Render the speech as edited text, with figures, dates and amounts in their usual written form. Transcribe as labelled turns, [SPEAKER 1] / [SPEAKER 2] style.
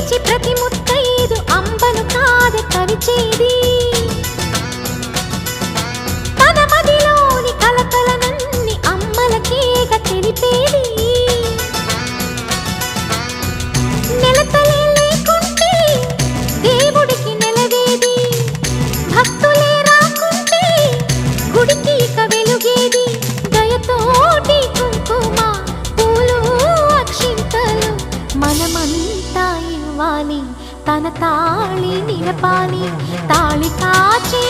[SPEAKER 1] పిలిచి ప్రతి ముత్తైదు అంబను కాద కవిచేది తన మదిలోని కలకలనన్ని అమ్మలకేగ తెలిపేది నెలతలే లేకుంటే దేవుడికి నెలవేది భక్తులే రాకుంటే గుడికి ఇక వెలుగేది దయతోటి కుంకుమ పూలు అక్షింతలు మనమంతా ఇవ్వాలి తన తాళి నిలపాలి తాళి కాచి